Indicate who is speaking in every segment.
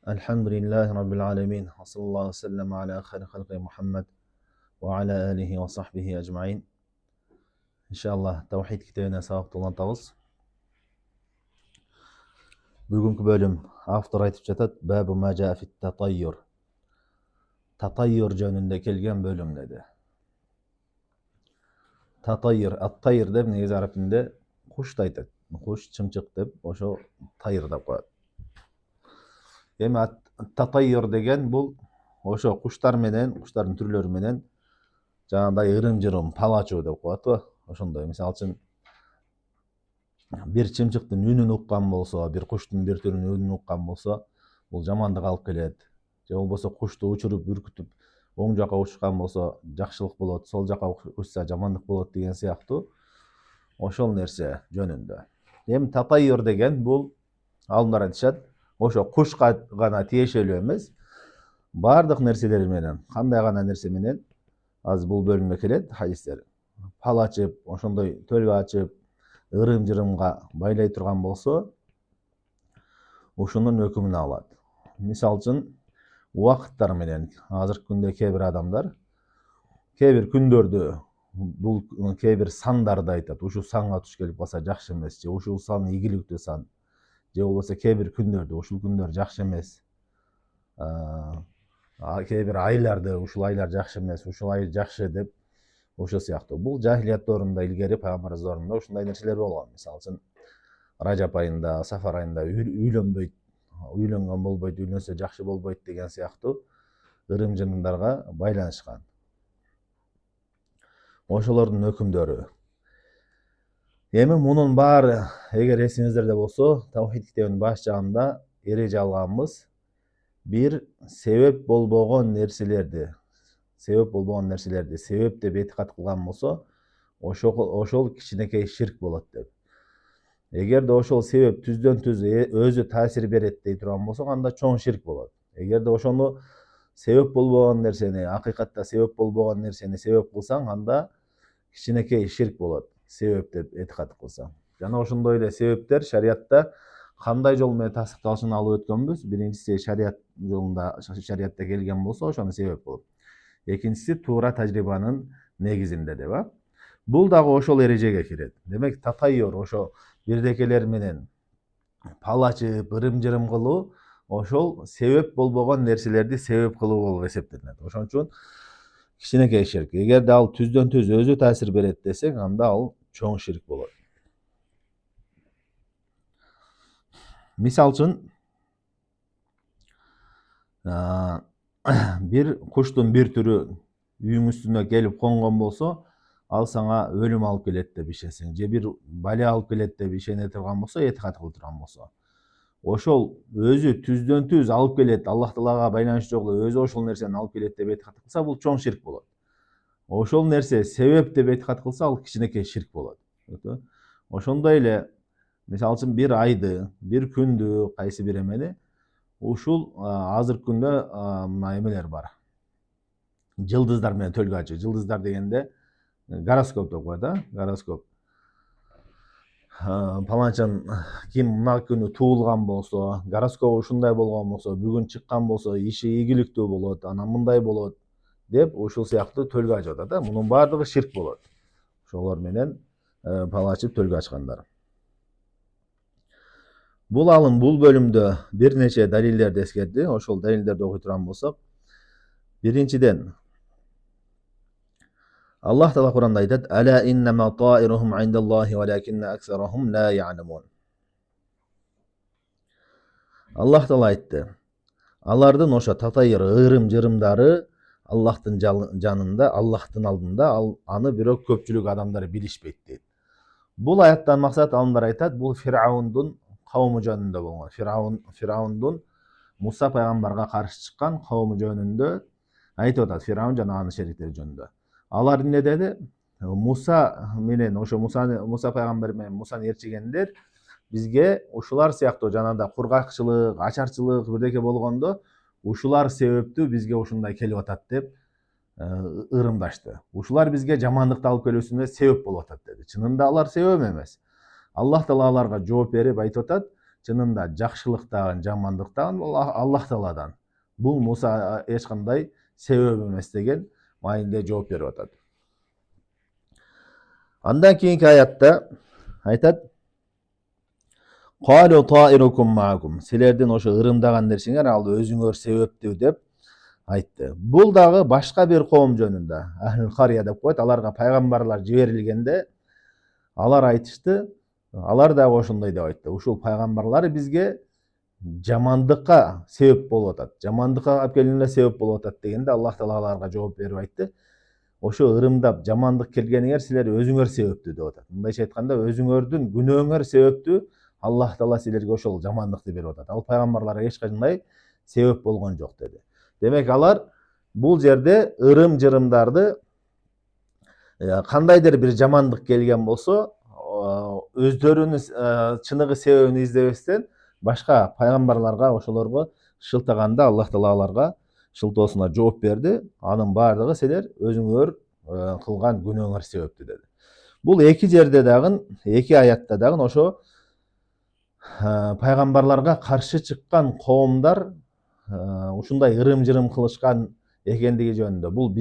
Speaker 1: Elhamdülillahi Rabbil alemin. Ve sallallahu aleyhi ve sellem ala khayri halqi Muhammed ve ala alihi ve sahbihi ecmain. İnşallah Tevhid kitabına sabak dolantabız. Bugünkü bölüm avtor aytıp jatat Babu ma jaa fit tatayyur. Tatayyur jönünde kelgen bölüm dedi. Tatayyur, at-tayr dep negezi arab tilinde kuş aytат. Kuş, çımçık dep oşo tayr dep koyat. Эми татайюр деген бул ошо куштар менен, куштардын түрлөрү менен жанагындай ырым-жырым палачу деп коет го. Ошондой мисалы үчүн бир чымчыктын үнүн уккан болсо, бир куштун бир түрүнүн үнүн уккан болсо, бул жамандык алып келет. Же болбосо кушту учуруп, үркүтүп оң жака учкан болсо жакшылык болот, сол жака учса жамандык болот деген сыяктуу ошол нерсе жөнүндө. Эми татайюр деген бул алымдар айтышат, ошо кушка гана тиешелүү эмес, бардык нерселер менен, кандай гана нерсе менен азыр бул бөлүмгө келет хадистер. Пал ачып, ошондой төлгө ачып, ырым-жырымга байлай турган болсо, ушунун өкүмүн алат. Мисалы үчүн, убакыттар менен азыркы күндө кээ бир адамдар кээ бир күндөрдү, бул кээ бир сандарды айтат. Ушул санга туш келип калса жакшы эмес, же ушул сан ийгиликтүү сан. Же болбосо кээ бир күндөрдү ушул күндөр жакшы эмес. Кээ бир айларды ушул айлар жакшы эмес, ушул ай жакшы деп ошол сыяктуу. Бул жахилият доорунда илгери пайгамбарыбыз доорунда ушундай нерселер болгон. Мисалы үчүн Ражап айында, Сафар айында үйлөнбөйт, үйлөнгөн болбойт, үйлөнсө жакшы болбойт деген сыяктуу ырым-жырымдарга байланышкан. Ошолордун өкүмдөрү. Эми мунун баары эгер эсиңиздерде болсо, Тавхид китебинин баш жагында эреже алганбыз. Бир себеп болбогон нерселерди себеп деп этикад кылган болсо, ошол кичинекей ширк болот деп. Эгерде ошол себеп түздөн түз өзү таасир берет дей турган болсо, анда чоң ширк болот. Эгерде ошону себеп болбогон нерсени, акыйкатта себеп болбогон нерсени себеп кылсаң, анда кичинекей ширк болот. Себеп деп этикад кылсаң. Жана ошондой эле себептер шариатта кандай жол менен тасдикталышын алып өткөнбүз. Биринчиси шариат жолунда, шариатта келген болсо, ошону себеп болот. Экинчиси туура тажрыйбанын негизинде деп. Бул дагы ошол эрежеге кирет. Демек, татайюр ошо бирдекелер менен пал ачып, ырым-жырым кылуу ошол себеп болбогон нерселерди себеп кылуу болуп эсептелет. Ошон үчүн кичинекей ширк. Эгерде ал түздөн түз өзү таасир берет десең, анда ал чоң ширк болот. Мисалы үчүн, бир куштун бир түрү үйүң үстүнө келип конгон болсо, ал сага өлүм алып келет деп ишенсең, же бир бале алып келет деп ишене турган болсо, этикад кылып турган болсо, ошол өзү түздөн түз алып келет, Аллах Таалага байланышы жок эле өзү ошол нерсени алып келет деп этикад кылса, бул чоң ширк болот. Ошол нерсе себеп деп этикад кылса, ал кичинекей ширк болот. Ошондой эле, мисалы үчүн, бир айды, бир күндү, кайсы бир эмени, ушул азыркы күндө мына эмелер бар. Жылдыздар менен төлгө ачуу. Жылдыздар дегенде гороскоп деп коет, гороскоп. Паланчан ким мына күнү туулган болсо, гороскопу ушундай болгон болсо, бүгүн чыккан болсо, иши ийгиликтүү болот, анан мындай болот деп ушул сыяктуу төлгө ачып атат. Мунун баардыгы ширк болот. Ошолор менен пал ачып төлгө ачкандар. Бул алым бул бөлүмдө бир нече далилдерди эскерди. Ошол далилдерди окуй турган болсок, биринчиден Аллах Таала Куранда айтат: "Ала иннама та'iruhum 'indallohi walakinna aksarahum la ya'lamun." Аллах Таала айтты: алардын ошо татайыр ырым-жырымдары Аллахтын жанында, Аллахтын алдында, аны бирок көпчүлүк адамдар билишпейт дейт. Бул аяттан максат, алымдар айтат, бул Фираундун кавму жөнүндө болгон. Фираундун Муса пайгамбарга каршы чыккан кавму жөнүндө айтып атат, Фираун жана анын шериктери жөнүндө. Алар эмне деди? Муса менен, ошо Муса пайгамбар менен Мусаны ээрчигендер бизге ушулар сыяктуу жанагындай кургакчылык, ачарчылык бирдеке болгондо, ушулар себептүү бизге ушундай келип атат деп ырымдашты. Ушулар бизге жамандыкты алып келүүсүнө себеп болуп атат деди. Чынында алар себеп эмес. Аллах Таала аларга жооп берип айтып атат: чынында жакшылык дагы жамандык дагы Аллах Тааладан. Бул Муса эч кандай себеп эмес деген маанилде жооп берип атат. Андан кийинки аятта айтат: "Qalu ta'irukum ma'akum." Силердин ошо ырымдаган нерсеңер ал өзүңөр себептүү деп айтты. Бул дагы башка бир коом жөнүндө. Ахл Кария деп коет. Аларга пайгамбарлар жиберилгенде алар айтышты, алар дагы ошондой деп айтты. Ушул пайгамбарлар бизге жамандыкка себеп болуп атат. Жамандыкка алып келгенге себеп болуп атат дегенде Аллах Таала аларга жооп берип айтты: "Ошо ырымдап жамандык келгениңер силер өзүңөр себептүү" деп атат. Мындайча айтканда өзүңөрдүн күнөөңөр себептүү Аллах Таала силерге ошол жамандыкты берип атат. Ал пайгамбарларга эч кандай себеп болгон жок деди. Демек алар бул жерде ырым-жырымдарды кандайдыр бир жамандык келген болсо, өздөрүнүн чыныгы себебин издебестен башка пайгамбарларга ошолорго шылтаганда Аллах Таала аларга шылтоосуна жооп берди. Анын баардыгы силер өзүңөр кылган күнөөңөр себептүү деди. Бул эки жерде дагы, эки аятта дагы ошо пайгамбарларга каршы чыккан коомдар ушундай ырым-жырым кылышкан экендиги жөнүндө. Бул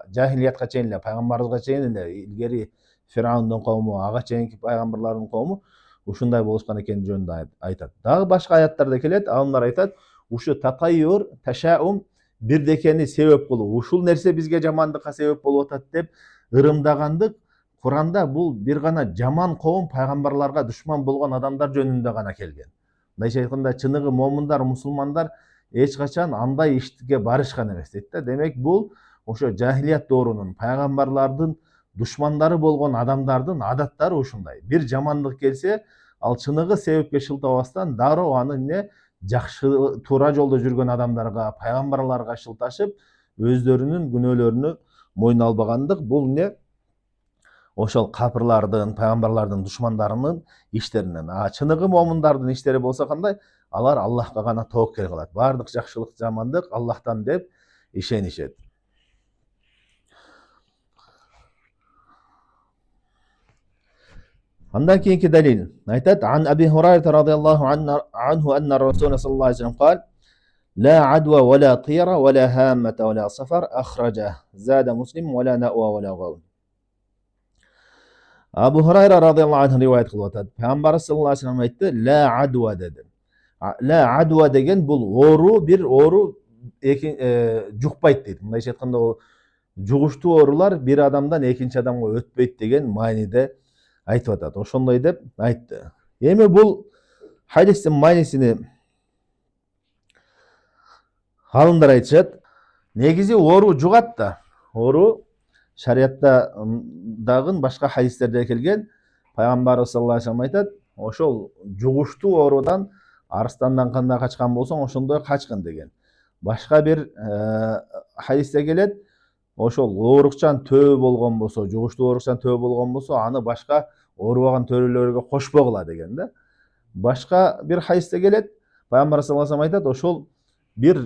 Speaker 1: жахилиятка чейин эле, пайгамбарыбызга чейин эле илгери Фираундун коому, ага чейинки пайгамбарлардын коому ушундай болушкан экени жөнүндө айтат. Дагы башка аяттарда келет, алар айтат: "Ушу татайюр, ташаум бирдекени себеп кылуу. Ушул нерсе бизге жамандыкка себеп болуп атат" деп ырымдагандык Куранда бул бир гана жаман коом, пайгамбарларга душман болгон адамдар жөнүндө гана келген. Мындайча айтканда чыныгы момундар, мусулмандар эч качан андай ишке барышкан эмес дейт да. Демек бул ошо жахилият доорунун пайгамбарлардын душмандары болгон адамдардын адаттары ушундай. Бир жамандык келсе, ал чыныгы себепке шылтабастан дароо аны жакшы туура жолдо жүргөн адамдарга, пайгамбарларга шылташып, өздөрүнүн күнөөлөрүнү мойнуна албагандык. Бул ошол капырлардын, пайгамбарлардын душмандарынын иштеринен. Чыныгы момундардын иштери болсо кандай? Алар Аллахка гана тоокел кылат. Бардык жакшылык, жамандык Аллахтан деп ишенишет. Андан кийинки далил айтат: "Ан Аби Хурайра радhiyallahu anhu anna Rasul sallallahu aleyhi ve sellem قال: لا عدوى ولا طيرة ولا هامة ولا صفر أخرجه زاد مسلم ولا نأوى ولا غول." Abu Hurayra radhiyallahu anh rivayet kılıp atadi. Peygamber sallallahu aleyhi ve sellem aytdı: "La adwa" dedi. La adwa degen bul oru, bir oru jukpayt deydi. Mындайча айтканда o жугуштуу оорулар bir адамдан экинчи адамга өтпөйт деген маанide айтып атат. Ошондой деп айтты. Эми бул хадистин маанисини алымдар айтышат. Негизи оору жугат да. Оору шариятта дагы башка хадистерде келген. Пайгамбарыбыз саллаллаху алейхи ва саллям айтат: "Ошол жугуштуу оорудан арыстандан кандай качкан болсоң, ошондой качкын" деген. Башка бир хадисте келет: "Ошол оорукчан төбө болгон болсо, жугуштуу оорукчан төбө болгон болсо, аны башка оорубаган төрөлөргө кошпогула" деген да. Башка бир хадисте келет. Пайгамбар саллаллаху алейхи ва саллям айтат: "Ошол бир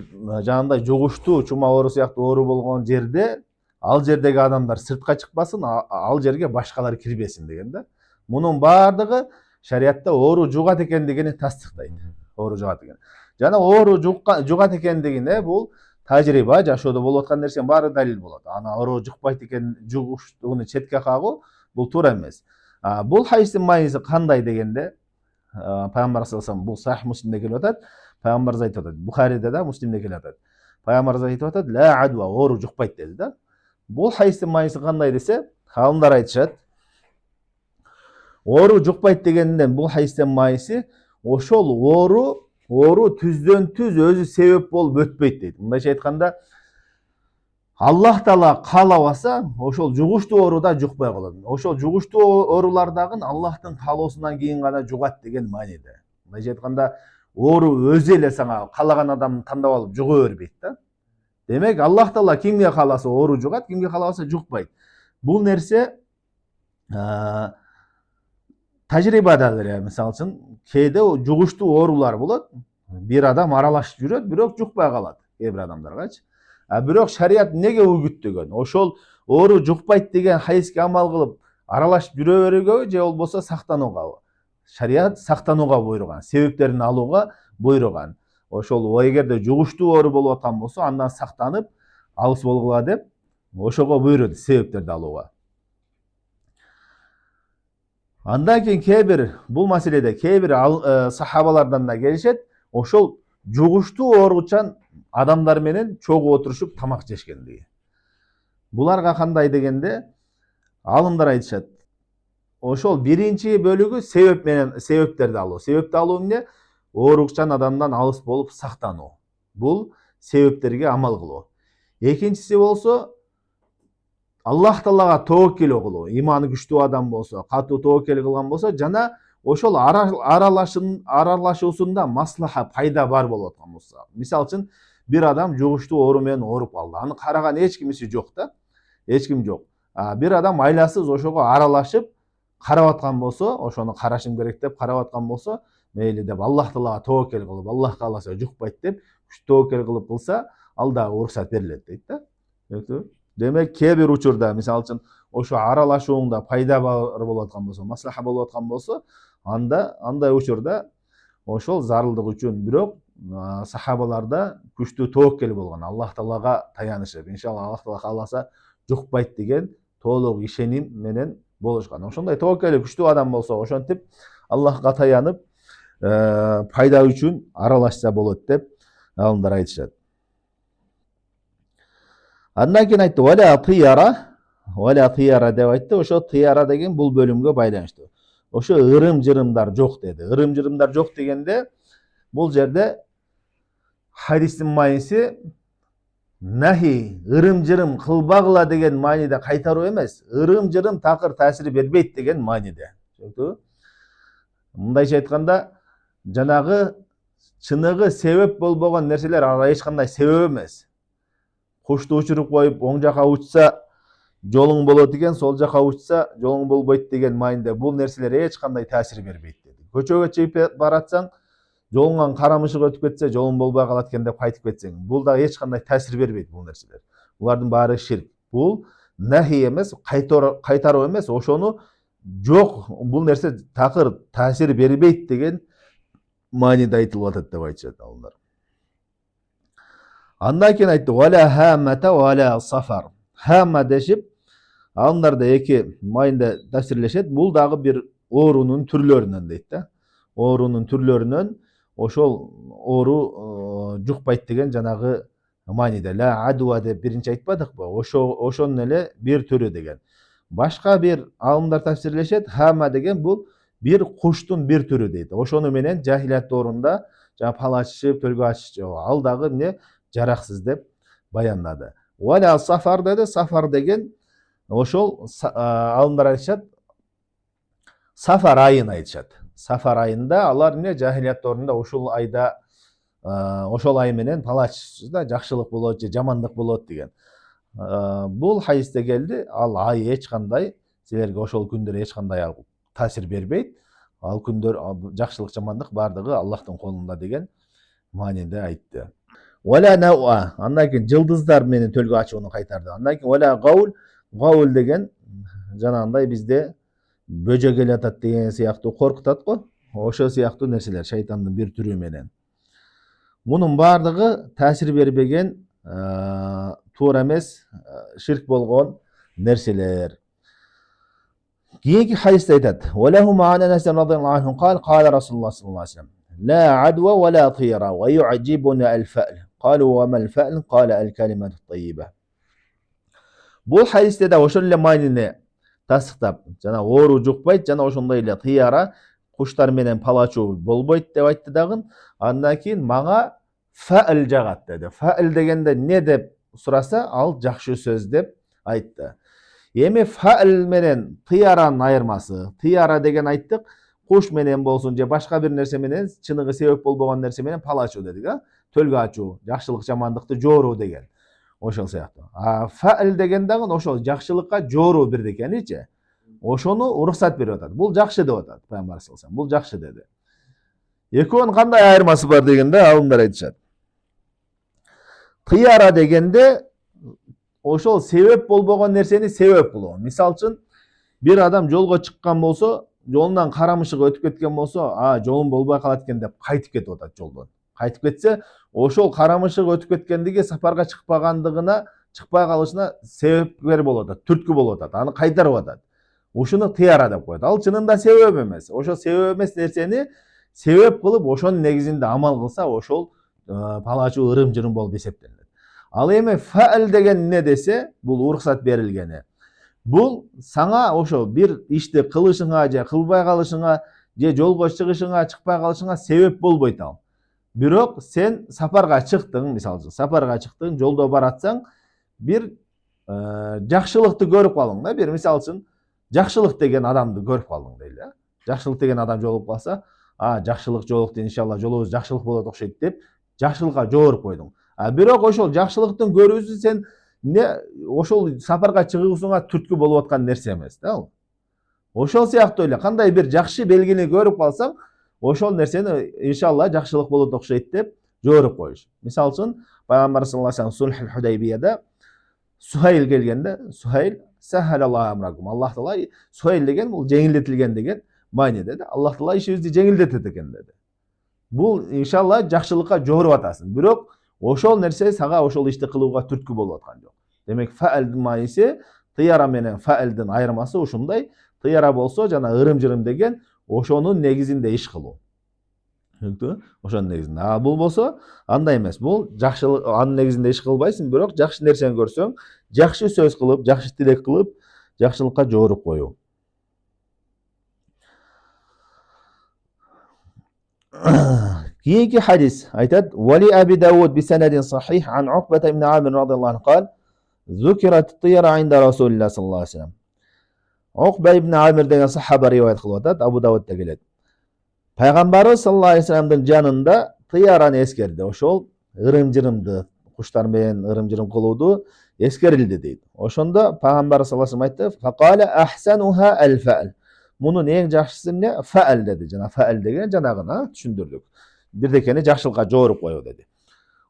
Speaker 1: жанагындай жугуштуу чума оору сыяктуу оору болгон жерде ал жердеги адамдар сыртка чыкпасын, ал жерге башкалар кирбесин" деген да. Мунун баардыгы шариятта оору жугат экендигини тастыктайт. Оору жугат экен. Жана оору жугат экендигине бул тажриба, жашоодо болуп аткан нерсенин баары далил болот. Аны оору жукпайт экен, жугуштууну четке кагуу бул туура эмес. Бул хадистин мааниси кандай дегенде, Пайгамбар саллаллаху алейхи ва саллям бул Сахих Муслимде келип атат. Пайгамбарыбыз айтып атат. Бухариде да, Муслимде келип атат. Пайгамбарыбыз айтып атат: "Ла адва", оору жукпайт деди да. Бул хадистин мааниси кандай десе, алымдар айтышат. Оору жукпайт дегенден бул хадистин мааниси ошол оору түздөн түз өзү себеп болуп өтпөйт дейт. Мындайча айтканда, Аллах Таала каалабаса, ошол жугуштуу оору да жукпай калат. Ошол жугуштуу оорулар дагы Аллахтын каалоосунан кийин гана жугат деген мааниде. Мындайча айтканда, оору өзү эле сага каалаган адамды тандап алып жуга бербейт да. Демек Аллах Таала кимге кааласа оору жугат, кимге каалабаса жукпайт. Бул нерсе тажрибада эле, мисалы үчүн, кээде жугуштуу оорулар болот. Бир адам аралашып жүрөт, бирок жукпай калат кээ бир адамдаргачы. Бирок шарият неге үгүттөгөн? Ошол оору жукпайт деген хадиске амал кылып аралашып жүрө берүүгө же болбосо сактануугабы? шариат сактанууга буйруган, себептерин алууга буйруган. Ошол эгерде жугуштуу оору болуп аткан болсо, андан сактанып алыс болгула деп ошого буйруду себептерди алууга. Андан кийин кээ-бир бул маселеде кээ-бир сахабалардан да келишет, ошол жугуштуу ооручан адамдар менен чогуу отурушуп тамак жешкендиги. Буларга кандай дегенде, алымдар айтышат. Ошол биринчи бөлүгү себептерди алуу. Себепти алуу эмне? Оорукчан адамдан алыс болуп сактануу. Бул себептерге амал кылуу. Экинчиси болсо Аллах Таалага тоокел кылуу. Иманы күчтүү адам болсо, катуу тоокел кылган болсо, жана ошол аралашуусунда маслаха, пайда бар болуп аткан болсо. Мисалы үчүн бир адам жугуштуу оору менен ооруп калды. Аны караган эч кимиси жок да. Эч ким жок. Бир адам айласыз ошого аралашып карап аткан болсо, ошону карашым керек деп карап аткан болсо, мейли деп Аллах Таалага тоокел кылып, Аллах кааласа жукпайт деп тоокел кылып кылса, ал дагы уруксат берилет дейт да. Демек, кээ-бир учурда, мисалы үчүн, ошо аралашууңда пайда бар болуп аткан болсо, маслаха болуп аткан болсо, андай учурда ошол зарылдык үчүн. Бирок сахабаларда күчтүү тоокел болгон, Аллах Таалага таянышып, иншалла Аллах Таала кааласа жукпайт деген толук ишеним менен болушкан. Ошондой тоокели күчтүү адам болсо, ошентип Аллахка таянып, пайда үчүн аралашса болот деп алымдар айтышат. Андан кийин айтты, валя тыяра деп айтты. Ошо тыяра деген бул бөлүмгө байланыштуу. Ошо ырым-жырымдар жок деди. Ырым-жырымдар жок дегенде, бул жерде хадистин майниси нахи, ырым-жырым кылбагыла деген мааниде кайтаруу эмес, ырым-жырым такыр таасир бербейт деген мааниде. Мындайча айтканда, жанагы чыныгы себеп болбогон нерселер ага эч кандай себеп эмес. Кушту учуруп коюп, оң жака учса жолуң болот экен, сол жака учса жолуң болбойт деген мааниде бул нерселер эч кандай таасир бербейт деди. Көчөгө чыгып баратсаң, жолуңан кара мышык өтүп кетсе, жолуң болбой калат экен деп кайтып кетсең, бул да эч кандай таасир бербейт бул нерселер. Булардын баары ширк. Бул нахи эмес, кайтаруу эмес, ошону жок, бул нерсе такыр таасир бербейт деген мааниде айтылып атат деп айтышат алар. Андан кийин айтты, валя хамата валя сафар. Хама дешип, алымдарда эки мааниде тафсирлешет. Бул дагы бир оорунун түрлөрүнөн дейт да. Оорунун түрлөрүнөн ошол оору жукпайт деген жанагы мааниде. Ла адуа деп биринчи айтпадыкпы? Ошонун эле бир түрү деген. Башка бир алымдар тафсирлешет. Хама деген бул бир куштун бир түрү дейт. Ошону менен жахилият доорунда палачышып, төлгө ачышып, ал дагы эмне жараксыз деп баяндады. Валя сафар деди. Сафар деген ошол алымдар айтышат, сафар айын айтышат. Сафар айында алар эмне жахилият доорунда ушул айда ошол ай менен палачышса жакшылык болот же жамандык болот деген. Бул хадисте келди, ал ай эч кандай силерге ошол күндөр эч кандай таасир бербейт. Ал күндөр жакшылык жамандык бардыгы Аллахтын колунда деген мааниде айтты. Валя науа, андан кийин жылдыздар менен төлгө ачууну кайтарды. Андан кийин валя гаул деген жанагындай бизде бөжө келе атат деген сыяктуу коркутат го. Ошол сыяктуу нерселер шайтандын бир түрү менен. Мунун бардыгы таасир бербеген, туура эмес, ширк болгон нерселер. Кийинки хадисте айтат. Валаху ма'ана Анас радhiyallahu anhu qala Rasulullah sallallahu aleyhi ve sellem la adwa wa la tira wa yu'jibuna al-fa'l. Qalu wa ma al-fa'l? Qala al-kalimatu at-tayyiba. Бул хадисте да ошол эле маанини тасыктап, жана оору жукпайт, жана ошондой эле тыяра, куштар менен палачуу болбойт деп айтты дагы. Андан кийин мага фа'л жагат деди. Фа'л дегенде не деп сураса, ал жакшы сөз деп айтты. Эми фа'л менен тыяранын айырмасы. Тыяра деген айттык, куш менен болсун же башка бир нерсе менен, чыныгы себеп болбогон нерсе менен палачуу дедик, төлгө ачуу, жакшылык жамандыкты жооруу деген. Ошол сыяктуу. Фа'л деген дагы ошол жакшылыкка жооруу бирдекеничи. Ошону уруксат берип атат. Бул жакшы деп атат Пайгамбар саллаллаху алейхи вассалам. Бул жакшы деди. Экөөнүн кандай айырмасы бар дегенде алымдар айтышат. Тыяра дегенде ошол себеп болбогон нерсени себеп кылуу. Мисалы үчүн бир адам жолго чыккан болсо, жолунан карамышык өтүп кеткен болсо, жолум болбой калат экен деп кайтып кетип атат жолдон. Кайтып кетсе, ошол карамышык өтүп кеткендиги сапарга чыкпай калышына себепкер болуп атат, түрткү болуп атат. Аны кайтарып атат. Ушуну тыяра деп коет. Ал чынында себеп эмес. Ошо себеп эмес нерсени себеп кылып, ошонун негизинде амал кылса, ошол палачу ырым-жырым болуп эсептелет. Ал эми фаал деген эмне десе, бул уруксат берилгени. Бул саңа ошо бир ишти кылышыңа же кылбай калышыңа же жолго чыгышыңа, чыкпай калышыңа себеп болбойт ал. Бирок сен сапарга чыктың, мисалы, сапарга чыктың, жолдо баратсаң, бир жакшылыкты көрүп калдың да, бир мисалы үчүн жакшылык деген адамды көрүп калдың дейли. Жакшылык деген адам жолугуп калса, жакшылык жолукту, иншалла жолубуз жакшылык болот окшойт деп жакшылыкка жооруп койдуң. Бирок ошол жакшылыктын көрүүсү сен ошол сапарга чыгуусуңа түрткү болуп аткан нерсе эмес да ал. Ошол сыяктуу эле кандай бир жакшы белгини көрүп калсаң, ошол нерсени иншалла жакшылык болот окшойт деп жооруп коюш. Мисалы үчүн Пайгамбар саллаллаху алейхи вассалам Сулхул Худайбияда Сухайл келгенде, Сухайл сахалаллаху амракум. Аллах Таала Сухайл деген бул жеңилдетилген деген мааниде да. Аллах Таала ишибизди жеңилдетет экен деди. Бул иншалла жакшылыкка жооруп атасың. Бирок ошол нерсе сага ошол ишти кылууга түрткү болуп аткан жок. Демек фаалдын мааниси тыяра менен фаалдын айырмасы ушундай. Тыяра болсо жана ырым-жырым деген ошонун негизинде иш кылуу. Түшүнүктүбү? Ошонун негизинде. Бул болсо андай эмес. Бул жакшылык, анын негизинде иш кылбайсың, бирок жакшы нерсени көрсөң, жакшы сөз кылып, жакшы тилек кылып, жакшылыкка жооруп коюу. كيكي حديث أيتد ولي أبي داود بسند صحيح عن عقبة بن عامر رضي الله عنه قال ذكرت الطيرة عند رسول الله صلى الله عليه وسلم. عقبة بن عامر деген صحابة رواية кылып Абу Давудта келет. Пайгамбары саллаллаху алейхи вассаламдын жанында тыяраны эскерди. Ошол ырым-жырымды, куштар менен ырым-жырым кылууду эскерилди дейт. Ошондо Пайгамбар саллаллаху алейхи вассалам айтты: "Фaqala ahsanuha al-fa'l." Мунун эң жакшысы эмне? Фаал деди. Жана фаал деген жанагына түшүндүрдүк. Бирдекени жакшылыкка жооруп коюу деди.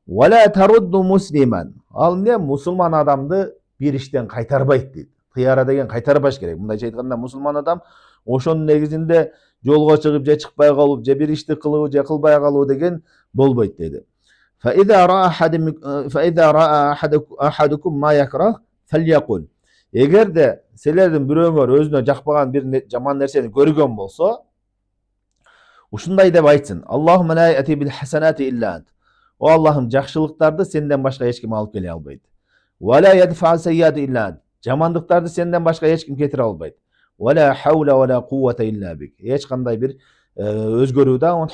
Speaker 1: Wala taruddu musliman. Ал эмне? Мусулман адамды бир иштен кайтарбайт дейт. Тыяра деген кайтарбаш керек. Мындайча айтканда, мусулман адам ошонун негизинде жолго чыгып же чыкпай калып, же бир ишти кылуу же кылбай калуу деген болбойт деди. فإذا رأى أحدكم ما يكره فليقل. Эгерде силердин бирөөңөр өзүнө жакпаган бир жаман нерсени көргөн болсо, ушундай деп айтсын: Аллахумма ла яти бил хасанати илля ант. О Аллахым, жакшылыктарды сенден башка эч ким алып келе албайт. Ва ла ядфа сайяти илля ант. Жамандыктарды сенден башка эч ким кетире албайт. Ва ла хаула ва ла куввата илля бик. Эч кандай бир өзгөрүү дагы,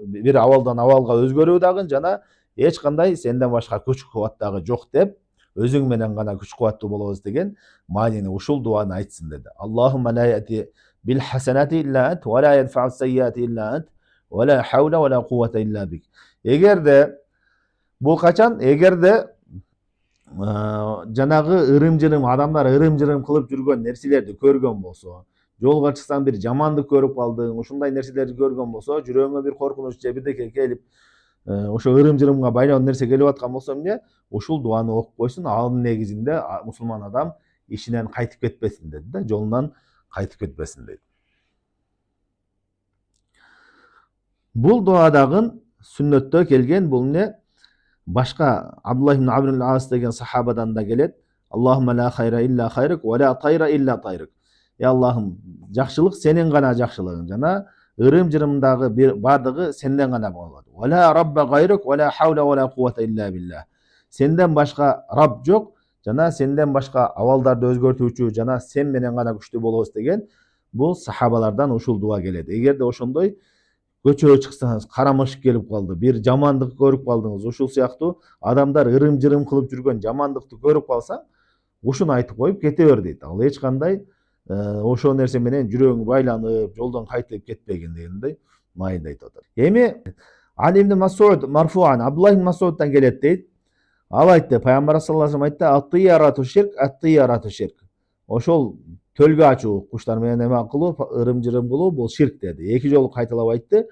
Speaker 1: бир абалдан абалга өзгөрүү дагы жана эч кандай сенден башка күч кубат дагы жок деп, өзүң менен гана күч кубаттуу болобуз деген маанини ушул дуаны айтсын деди. Аллахумма ла яти бил хасанати илля ант ва ла ядфа сайяти илля ант ва ла хаула ва ла куввата илля бик. Эгерде бул качан, эгерде жанагы ырым-жырым, адамдар ырым-жырым кылып жүргөн нерселерди көргөн болсо, жолго чыксаң бир жамандык көрүп калдың, ушундай нерселерди көргөн болсо, жүрөгүңө бир коркунуч же бирдеке келип, ошо ырым-жырымга байланып нерсе келип аткан болсо эмне? Ушул дуаны окуп койсун, анын негизинде мусулман адам ишинен кайтып кетпесин деди да, жолунан кайтып кетпесин дейт. Бул дуа дагы сүннөттө келген, бул эмне? Башка Абдуллах ибн Амр ибн-ас деген сахабадан да келет. Аллахумма ла хайра илля хайрик ва ла тайра илля тайрик. Аллахым, жакшылык сенин гана жакшылыгың, жана ырым-жырымдагы бардыгы сенден гана болот. Ва ла рабба гайрик ва ла хаула ва ла куввата илля билlah. Сенден башка раб жок, жана сенден башка абалдарды өзгөртүүчү, жана сен менен гана күчтүү болобуз деген бул сахабалардан ушул дуа келет. Эгерде ошондой көчөгө чыксаңыз, карамышык келип калды, бир жамандык көрүп калдыңыз, ушул сыяктуу адамдар ырым-жырым кылып жүргөн жамандыкты көрүп калсаң, ушуну айтып коюп кете бер дейт. Ал эч кандай ошол нерсе менен жүрөгүң байланып, жолдон кайтып кетпегин дегендей маанинде айтып атат. Эми Али ибн Масуд марфуан, Абдуллах ибн Масудтан келет дейт. Ал айтты, Пайгамбар саллаллаху алейхи вассалам айтты: "Ат-тыярату ширк, ат-тыярату ширк." Ошол төлгө ачуу, куштар менен эме кылуу, ырым-жырым кылуу бул ширк деди. Эки жолу кайталап айтты: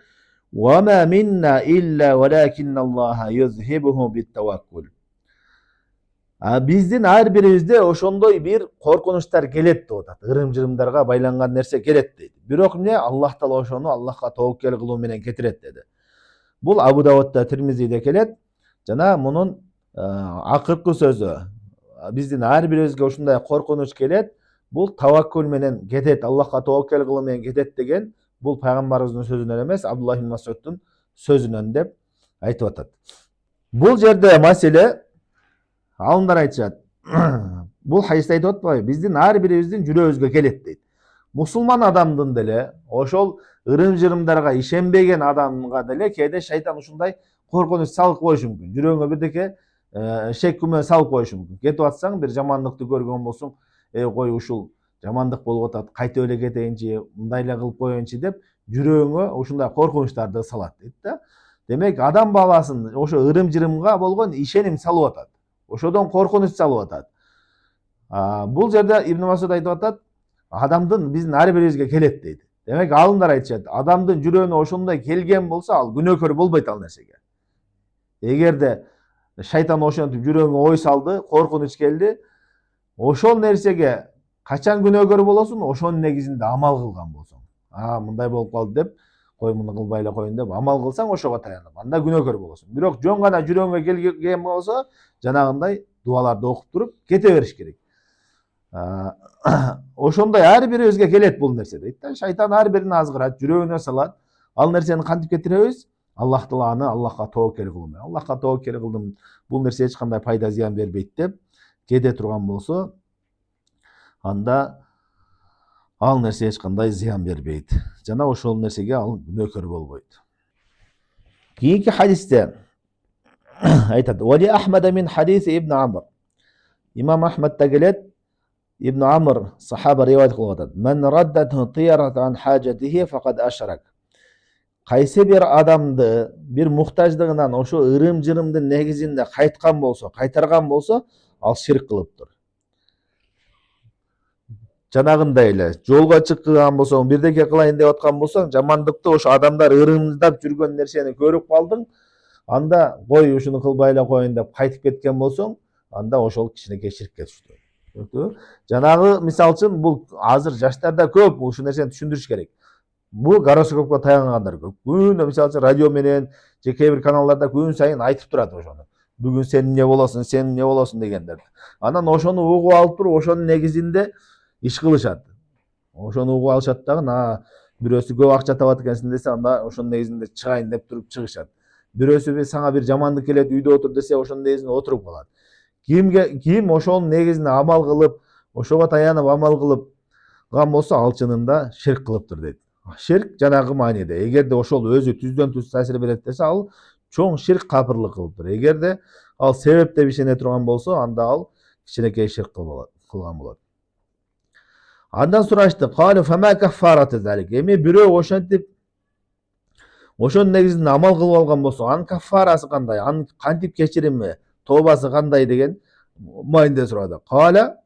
Speaker 1: "Ва ма минна илля валакинналлаха юзхибуху бит-таваккул." Биздин ар бирибизде ошондой бир коркунучтар келет деп атат. Ырым-жырымдарга байланган нерсе келет дейт. Бирок эмне? Аллах Таала ошону Аллахка тобокел кылуу менен кетирет деди. Бул Абу Давудда, Тирмизиде келет. Жана мунун акыркы сөзү. Биздин ар бирибизге ушундай коркунуч келет. Бул таваккул менен кетет, Аллахка тобокел кылуу менен кетет деген бул пайгамбарыбыздын сөзүнөн эмес, Абдуллах ибн Масуддун сөзүнөн деп айтып атат. Бул жерде маселе алымдар айтышат. Бул хадисте айтып атпайбы? Биздин ар бирибиздин жүрөгүбүзгө келет дейт. Мусулман адамдын деле ошол ырым-жырымдарга ишенбеген адамга деле кээде шайтан ушундай коркунуч салып коюшу мүмкүн. Жүрөгүңө бирдеке шек күмөн салып коюшу мүмкүн. Кетип атсаң, бир жамандыкты көргөн болсоң, кой ушул жамандык болуп атат, кайтып эле кетейинчи, мындай эле кылып коеюнчу деп жүрөгүңө ушундай коркунучтарды салат дейт да. Демек, адам баласын ошо ырым-жырымга болгон ишеним салып атат. Ошодон коркунуч салып атат. Бул жерде Ибн Масуд айтып атат, адамдын биздин ар бирибизге келет дейт. Демек, алымдар айтышат, адамдын жүрөгүнө ошондой келген болсо, ал күнөөкөр болбойт ал нерсеге. Эгерде шайтан ошентип жүрөгүңө ой салды, коркунуч келди, ошол нерсеге качан күнөөкөр болосуң? Ошонун негизинде амал кылган болсоң. Мындай болуп калды деп, кой муну кылбай эле коеюн деп амал кылсаң, ошого таянып, анда күнөөкөр болосуң. Бирок жөн гана жүрөгүңө келген болсо, жанагындай дуаларды окуп туруп кете бериш керек. Ошондой ар бирибизге келет бул нерсе дейт да. Шайтан ар бирин азгырат, жүрөгүнө салат. Ал нерсени кантип кетиребиз? Аллах Тааланы Аллахка тобокел кылуу менен. Аллахка тобокел кылдым, бул нерсе эч кандай пайда зыян бербейт деп кете турган болсо, анда ал нерсе эч кандай зыян бербейт. Жана ошол нерсеге ал күнөөкөр болбойт. Кийинки хадисте айтат: "Вали Ахмада мин хадис Ибн Амр." Имам Ахмадта келет, Ибн Амр сахаба риваят кылып атат: "Мен раддатху тиярат ан хаджатихи факад ашрак." Кайсы бир адамды бир муктаждыгынан ошо ырым-жырымдын негизинде кайткан болсо, кайтарган болсо, ал ширк кылыптыр. Жанагындай эле жолго чыккан болсоң, бирдеке кылайын деп аткан болсоң, жамандыкты ошо адамдар ырымдап жүргөн нерсени көрүп калдың, анда кой ушуну кылбай эле коеюн деп кайтып кеткен болсоң, анда ошол кичинекей ширкке түштү. Жанагы мисал үчүн бул азыр жаштарда көп ушул нерсени түшүндүрүш керек. Бул гороскопко таянгандар көп. Күнү мисал үчүн радио менен же кээ бир каналдарда күн сайын айтып турат ошону. Бүгүн сен эмне болосуң, сен эмне болосуң дегендерди. Анан ошону угуп алып туруп, ошонун негизинде иш кылышат. Ошону угуп алышат дагы, бирөөсү көп акча табат экенсиң десе, анда ошонун негизинде чыгайын деп туруп чыгышат. Бирөөсү сага бир жамандык келет, үйдө отур десе, ошонун негизинде отуруп калат. Ким ошонун негизине амал кылып, ошого таянып амал кылган болсо, ал чынында ширк кылыптыр дейт. Ширк жанагы мааниде. Эгерде ошол өзү түздөн түз таасир берет десе, ал чоң ширк капырлык кылыптыр. Эгерде ал себеп деп ишене турган болсо, анда ал кичинекей ширк кылган болот. Андан сурашты: "Калу фама каффараты залик?" Эми бирөө ошентип ошонун негизинде амал кылып алган болсо, анын каффарасы кандай? Анын кантип кечирими, тообасы кандай деген мааниде сурады. Кала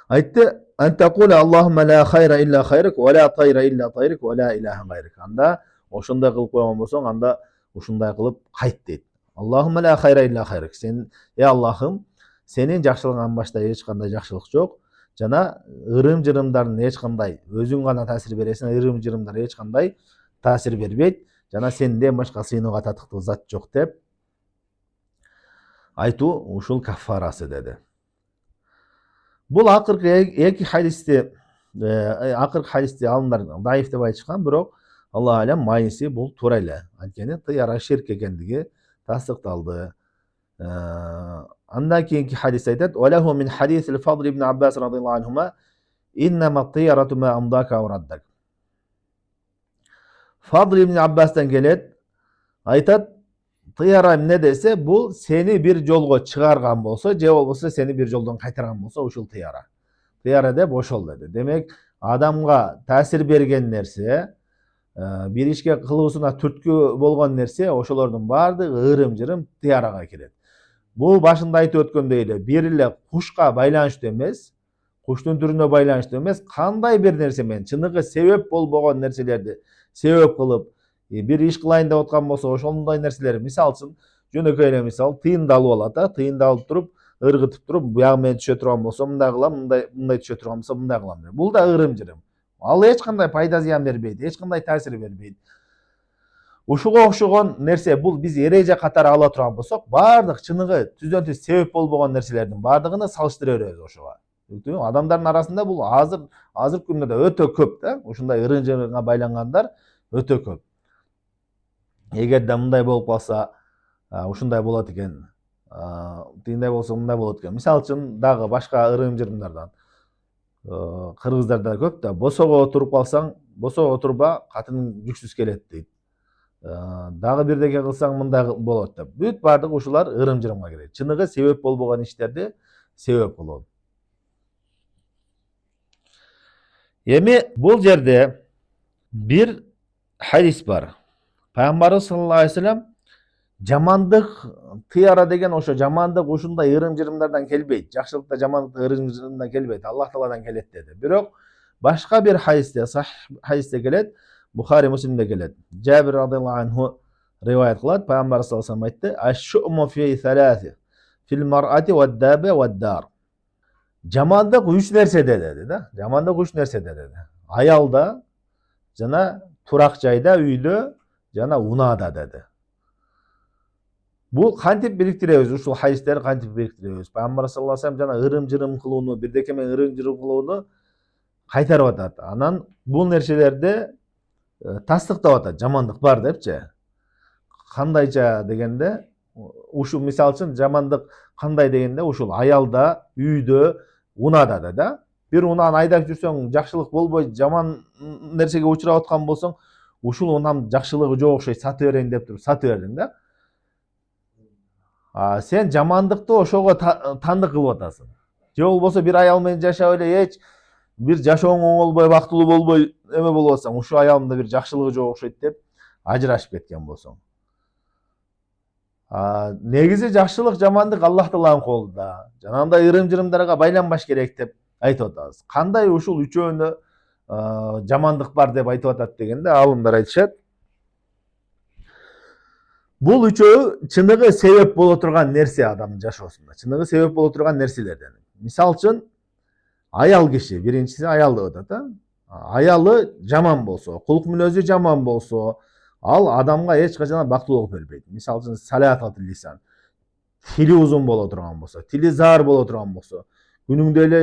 Speaker 1: айтты: "Антакула Аллахумма ла хайра илля хайрак, ва ла тайра илля тайрак, ва ла илаха гайрак." Анда ошондой кылып койгон болсоң, анда ушундай кылып кайт дейт. Аллахумма ла хайра илля хайрак. Сен, Аллахым, сенин жакшылыгыңан башка эч кандай жакшылык жок. Жана ырым-жырымдардын эч кандай, өзүң гана таасир бересиң, ырым-жырымдар эч кандай таасир бербейт. Жана сенден башка сыйынууга татыктуу зат жок деп айтуу ушул каффарасы деди. Бул акыркы эки хадисти, акыркы хадисти алымдар даиф деп айтышкан, бирок Аллах алам майниси бул туура эле. Анткени тыяра ширк экендиги тастыкталды. Андан кийинки хадис айтат: "Валаху мин хадис al-Fadl ibn Abbas radhiyallahu anhuma innama at-tiyaratu ma amdaka wa raddak." Fadl ibn Abbas'tan келет, айтат, тыяра эмне десе, бул сени бир жолго чыгарган болсо, же болбосо сени бир жолдон кайтарган болсо, ушул тыяра. Тыяра деп ошол деди. Демек, адамга таасир берген нерсе, бир ишке кылуусуна түрткү болгон нерсе, ошолордун баардыгы ырым-жырым тыярага кирет. Бул башында айтып өткөндөй эле, бир эле кушка байланыштуу эмес, куштун түрүнө байланыштуу эмес, кандай бир нерсе менен чыныгы себеп болбогон нерселерди себеп кылып, бир иш кылайын деп аткан болсо, ошондой нерселер, мисал үчүн, жөнөкөй эле мисал, тыйынды алып алат, тыйынды алып туруп, ыргытып туруп, буягы менен түшө турган болсо мындай кылам, мындай түшө турган болсо мындай кылам деп. Бул да ырым-жырым. Ал эч кандай пайда зыян бербейт, эч кандай таасир бербейт. Ушуга окшогон нерсе бул биз эреже катары ала турган болсок, баардык чыныгы түздөн түз себеп болбогон нерселердин баардыгын салыштыра беребиз ошого. Адамдардын арасында бул азыркы күндө да өтө көп да, ушундай ырым-жырымга байлангандар өтө көп. Эгерде мындай болуп калса, ушундай болот экен, тигиндей болсо мындай болот экен. Мисалы үчүн дагы башка ырым-жырымдардан кыргыздарда көп да, босого отуруп калсаң, босого отурба, катының жүксүз келет дейт. Дагы бирдеке кылсаң мындай болот деп. Бүт баардыгы ушулар ырым-жырымга кирет. Чыныгы себеп болбогон иштерди себеп кылуу. Эми бул жерде бир хадис бар. Пайгамбарыбыз саллаллаху алейхи вассалам жамандык тыяра деген ошо жамандык ушундай ырым-жырымдардан келбейт. Жакшылык да жамандык да ырым-жырымдан келбейт. Аллах Тааладан келет деди. Бирок башка бир хадисте, сахих хадисте келет, Бухари Муслимде келет. Жабир радыйаллаху анху риваят кылат. Пайгамбар саллаллаху алейхи вассалам айтты: "Аш-шуму фи саласи, фил мар'ати вад-даби вад-дар." Жамандык 3 нерседе деди да. Жамандык 3 нерседе деди. Аялда, жана турак жайда, үйдө, жана унаада деди. Бул кантип бириктиребиз, ушул хадистерди кантип бириктиребиз? Пайгамбар саллаллаху алейхи вассалам жана ырым-жырым кылууну, бирдеке менен ырым-жырым кылууну кайтарып атат. Анан бул нерселерди тастыктап атат, жамандык бар депчи. Кандайча дегенде, ушул мисалы үчүн жамандык кандай дегенде, ушул аялда, үйдө, унаада да. Бир унааны айдап жүрсөң, жакшылык болбой, жаман нерсеге учурап аткан болсоң, ушул унам жакшылыгы жок окшойт, сатып берейин деп туруп сатып бердиң да. Сен жамандыкты ошого тандык кылып атасың. Же болбосо бир аял менен жашап эле эч бир жашооң оңолбой, бактылуу болбой эме болуп атсаң, ушул аялымда бир жакшылыгы жок окшойт деп ажырашып кеткен болсоң. Негизи жакшылык, жамандык Аллах Тааланын колунда. Жанагындай ырым-жырымдарга байланбаш керек деп айтып атабыз. Кандай ушул үчөөнө жамандык бар деп айтып атат дегенде, алымдар айтышат. Бул үчөө чыныгы себеп боло турган нерсе адамдын жашоосунда. Чыныгы себеп боло турган нерселерден. Мисалы үчүн аял киши, биринчиси аялды атат. Аялы жаман болсо, кулк мүнөзү жаман болсо, ал адамга эч качан бактылуулук бербейт. Мисалы үчүн салатат лисан. Тили узун боло турган болсо, тили зар боло турган болсо, күнүңдө эле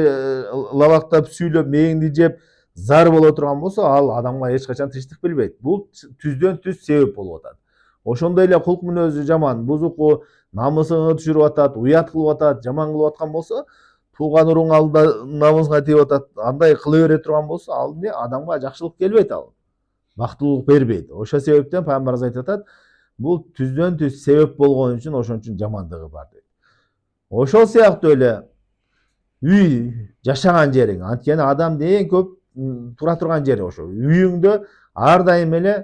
Speaker 1: лабактап сүйлөп, мээңди жеп, зар боло турган болсо, ал адамга эч качан тынчтык бербейт. Бул түздөн түз себеп болуп атат. Ошондой эле кулк мүнөзү жаман, бузуку, намысыңы түшүрүп атат, уят кылып атат, жаман кылып аткан болсо, тууган уруң алдында намысыңа тийип атат, андай кыла бере турган болсо, ал эмне адамга жакшылык келбейт, ал бактылуулук бербейт. Ошол себептен Пайгамбарыбыз айтып атат, бул түздөн түз себеп болгон үчүн ошон үчүн жамандыгы бар дейт. Ошол сыяктуу эле үй жашаган жериң, анткени адамдын эң көп тура турган жери ошо. Үйүңдө ар дайым эле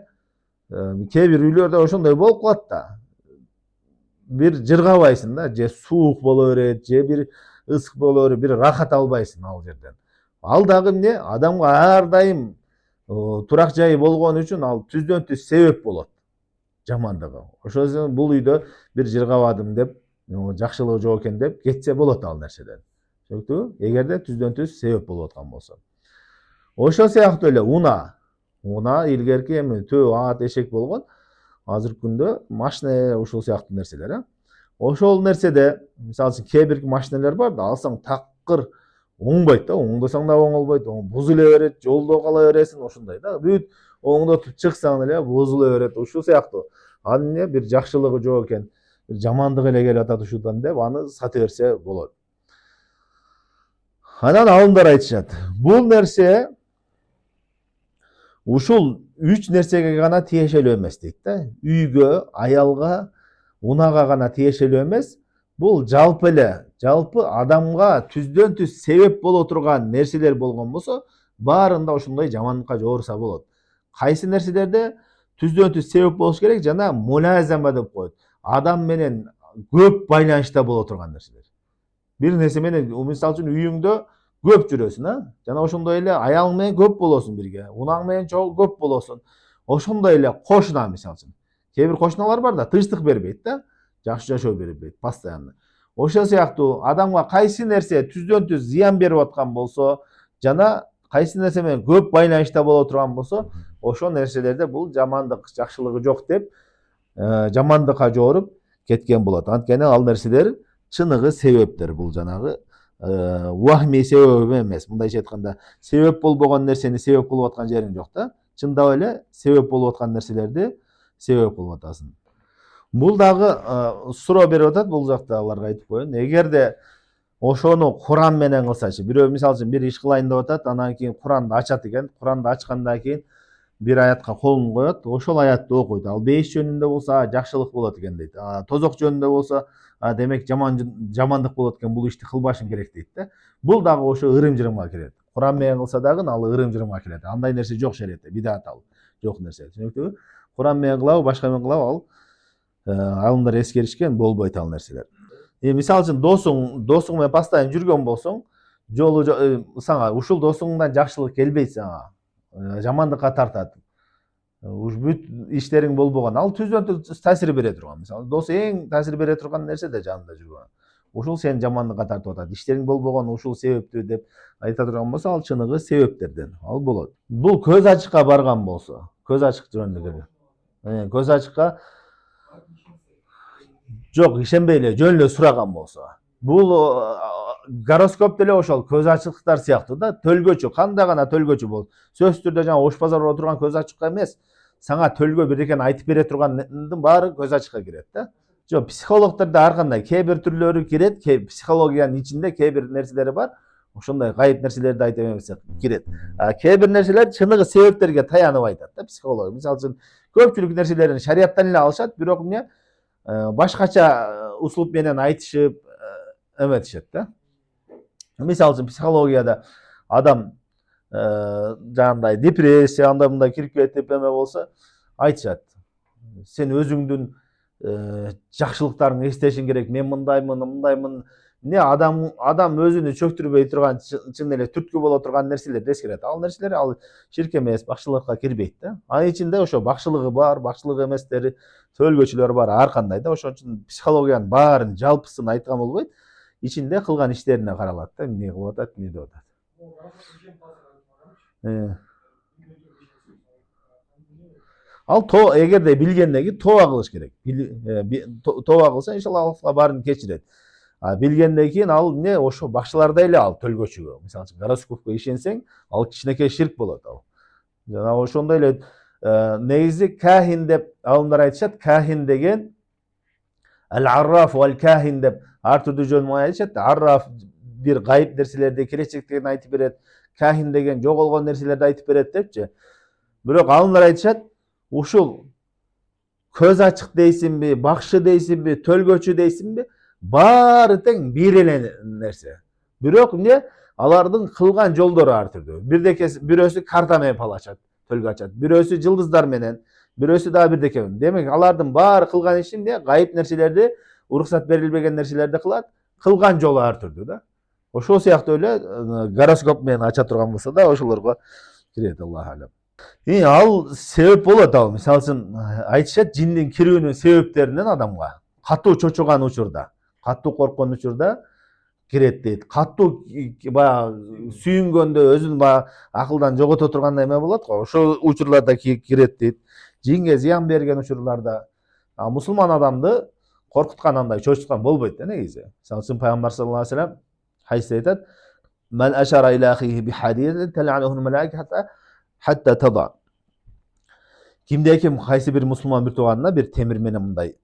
Speaker 1: кээ бир үйлөрдө ошондой болуп калат да. Бир жыргабайсың да, же суук боло берет, же бир ысык боло берет, бир рахат албайсың ал жерден. Ал дагы эмне? Адамга ар дайым турак жайы болгон үчүн ал түздөн түз себеп болот жамандыгы. Ошол үчүн бул үйдө бир жыргабадым деп, жакшылыгы жок экен деп кетсе болот ал нерседен. Түшүнүктүүбү? Эгерде түздөн түз себеп болуп аткан болсо. Ошол сыяктуу эле уна илгерки эми төө ат эшек болгон, азыркы күндө машина ушул сыяктуу нерселер. Ошол нерседе, мисалы үчүн кээ бир машиналар бар да, алсаң такыр оңбойт да, оңдосоң да оңолбойт, бузуле берет, жолдо кала бересиң, ошондой да. Бүт оңдотуп чыксаң эле бузуле берет, ушул сыяктуу. Ал эмне бир жакшылыгы жок экен, бир жамандыгы эле келип атат ушудан деп аны сатып берсе болот. Анан алымдар айтышат, бул нерсе ушул 3 нерсеге гана тиешелүү эмес дейт да. Үйгө, аялга, унага гана тиешелүү эмес. Бул жалпы эле, жалпы адамга түздөн түз себеп боло турган нерселер болгон болсо, баарында ошондой жамандыкка жорса болот. Кайсы нерселерде түздөн түз себеп болуш керек, жана мулазама деп коет. Адам менен көп байланышта боло турган нерселер. Бир нерсе менен, мисалы үчүн үйүңдө көп жүрөсүң, жана ошондой эле аялың менен көп болосуң бирге, унаң менен көп болосуң. Ошондой эле кошуна, мисалы үчүн. Кээ бир кошуналар бар да, тынчтык бербейт да, жакшы жашоо бербейт постоянно. Ошол сыяктуу адамга кайсы нерсе түздөн түз зыян берип аткан болсо жана кайсы нерсе менен көп байланышта боло турган болсо ошол нерселерде бул жамандык жакшылыгы жок деп жамандыкка жоруп кеткен болот. Анткени ал нерселер чыныгы себептер. Бул жанагы вахми себеп эмес. Мындайча айтканда себеп болбогон нерсени себеп кылып аткан жериң жок да. Чындап эле себеп болуп аткан нерселерди себеп кылып атасың. Бул дагы суроо берип атат, бул жакта аларга айтып коеюн. Эгерде ошону Куран менен кылсачы, бирөө мисалы үчүн бир иш кылайын деп атат, анан кийин Куранды ачат экен. Куранды ачкандан кийин бир аятка колун коет, ошол аятты окуйт. Ал бейиш жөнүндө болсо жакшылык болот экен дейт. Тозок жөнүндө болсо демек жамандык болот экен, бул ишти кылбашым керек дейт да. Бул дагы ошо ырым-жырымга кирет. Куран менен кылса дагы ал ырым-жырымга кирет. Андай нерсе жок шариатта, бидат ал. Жок нерсе. Түшүнүктүбү? Куран менен кылабы, башка менен кылабы, ал алымдар эскеришкен, болбойт ал нерселер. Мисалы үчүн досуң менен постоянно жүргөн болсоң, жолу сага ушул досуңдан жакшылык келбейт сага. Жамандыкка тартат. Бүт иштериң болбогон. Ал түздөн түз таасир бере турган. Мисалы, дос эң таасир бере турган нерсе да жанында жүргөн. Ушул сени жамандыкка тартып атат. Иштериң болбогон ушул себептүү деп айта турган болсо, ал чыныгы себептерден. Ал болот. Бул көз ачыкка барган болсо, көз ачык жөнүндө. Көз ачыкка жок, ишенбей эле жөн эле сураган болсо. Бул гороскоп деле ошол көз ачыктар сыяктуу да, төлгөчү, кандай гана төлгөчү болот. Сөзсүз түрдө жана ош базарда отурган көз ачыкка эмес, сага төлгө бирдекени айтып бере тургандын баары көз ачыкка кирет да. Жок, психологдордо ар кандай кээ бир түрлөрү кирет, психологиянын ичинде кээ бир нерселери бар. Ошондой гайып нерселерди айтып эмесе кирет. Кээ бир нерселер чыныгы себептерге таянып айтат да, психолог. Мисалы үчүн көпчүлүк нерселерин шарияттан эле алышат, бирок эмне башкача услуп менен айтышып эметишет да. Мисалы үчүн психологияда адам жанагындай депрессия андай мындай кирип кетип эме болсо айтышат. Сен өзүңдүн жакшылыктарыңды эстешиң керек. Мен мындаймын. Не адам өзүнү чөктүрбөй турган чын эле түрткү боло турган нерселерди эскерет. Ал нерселер ал ширк эмес, бакчылыкка кирбейт да. Анын ичинде ошо бакчылыгы бар, бакчылык эместери, төлгөчүлөр бар, ар кандай да. Ошон үчүн психологиянын баарын жалпысын айткан болбойт. Ичинде кылган иштерине каралат да, эмне кылып атат, эмне деп атат. Ал эгерде билгенден кийин тооба кылыш керек. Тооба кылса, иншалла Аллах баарын кечирет. Билгенден кийин ал эмне ошо бакчыларда эле ал төлгөчүгө. Мисалы үчүн гороскопко ишенсең, ал кичинекей ширк болот ал. Жана ошондой эле негизи кахин деп алымдар айтышат. Кахин деген ал-арраф вал кахин деп ар түрдүү жөн айтышат. Арраф бир гайып нерселерди, келечектен айтып берет. Кахин деген жоголгон нерселерди айтып берет депчи. Бирок алымдар айтышат, ушул көз ачык дейсинби, бакшы дейсинби, төлгөчү дейсинби, баары тең бир эле нерсе. Бирок эмне алардын кылган жолдору ар түрдүү. Бирөөсү карта менен фал ачат, төлгө ачат. Бирөөсү жылдыздар менен, бирөөсү дагы бирдеке менен. Демек алардын баары кылган иши эмне? Гайып нерселерди, уруксат берилбеген нерселерди кылат. Кылган жолу ар түрдүү да. Ошол сыяктуу эле гороскоп менен ача турган болсо да ошолорго кирет, Аллах алам. Ал себеп болот ал. Мисалы үчүн айтышат, жиндин кирүүнүн себептеринен адамга катуу чочуган учурда, катуу корккон учурда кирет дейт. Катуу баягы сүйүнгөндө өзүн баягы акылдан жогото тургандай эме болот го. Ошол учурларда кирет дейт. Жинге зыян берген учурларда мусулман адамды коркуткан андай чочуткан болбойт да негизи. Мисалы үчүн пайгамбар саллаллаху алейхи вассалам хадисте айтат: "Мен ашара иля ахихи би хадидин тал'анаху al-malaika hatta tada." Кимде ким кайсы бир мусулман бир тууганына бир темир менен мындай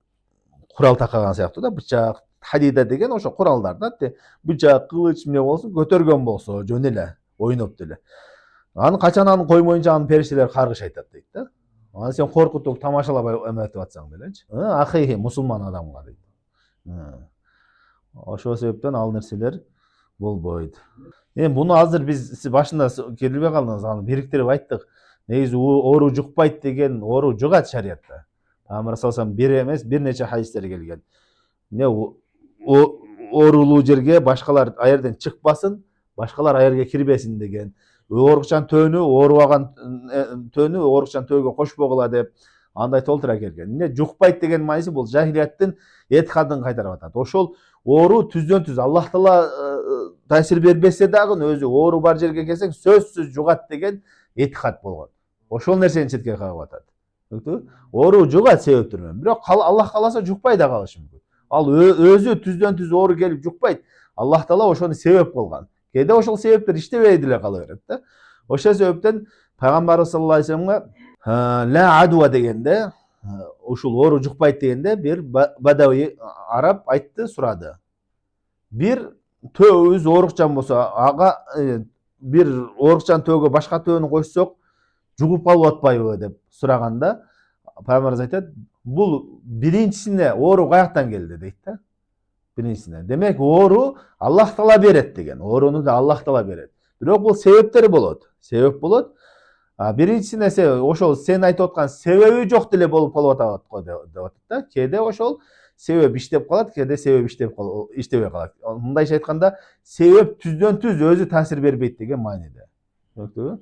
Speaker 1: курал такаган сыяктуу да, бычак, хадида деген ошо куралдар да, бычак, кылыч эмне болсун көтөргөн болсо, жөн эле ойноп деле. Аны качан аны коймоюнча аны периштелер каргыш айтат дейт да. Аны сен коркутуп, тамашалабай эметип атсаң делечи. Ахихи мусулман адамга дейт. Ошол себептен ал нерселер болбойт. Буну азыр биз башында келбей калдыңыз, аны бириктирип айттык. Негизи оору жукпайт деген оору жугат шариятта. Пайгамбар саллаллаху алейхи вассалам бир эмес, бир нече хадистер келген. Оорулуу жерге башкалар аерден чыкпасын, башкалар аерге кирбесин деген. Оорукчан төөнү, оорубаган төөнү оорукчан төөгө кошпогула деп андай толтура келген. Эмне жукпайт деген мааниси бул жахилияттын этикадын кайтарып атат. Ошол оору түздөн түз Аллах Таала таасир бербесе дагы өзү оору бар жерге келсең сөзсүз жугат деген этикад болгон. Ошол нерсени четке кагып атат. Түшүндүңбү? Оору жугат себептер менен. Бирок Аллах кааласа жукпай да калышы мүмкүн. Ал өзү түздөн түз оору келип жукпайт. Аллах Таала ошону себеп кылган. Кээде ошол себептер иштебей деле кала берет да. Ошол себептен пайгамбарыбыз саллаллаху алейхи вассаламга ла адуа дегенде, ушул оору жукпайт дегенде бир бадави араб айтты, сурады. Бир төбүбүз оорукчан болсо, ага бир оорукчан төбөгө башка төбөнү койсок, жугуп калып атпайбы деп сураганда, пайгамбарыбыз айтат, бул биринчисине оору каяктан келди дейт да. Биринчисине. Демек, оору Аллах Таала берет деген. Ооруну да Аллах Таала берет. Бирок бул себептери болот. Себеп болот. Биринчисине ошол сен айтып аткан себеби жок деле болуп калып атат го деп атат да. Кээде ошол себеп иштеп калат, кээде себеп иштебей калат. Мындайча айтканда, себеп түздөн түз өзү таасир бербейт деген мааниде. Түшүндүңбү?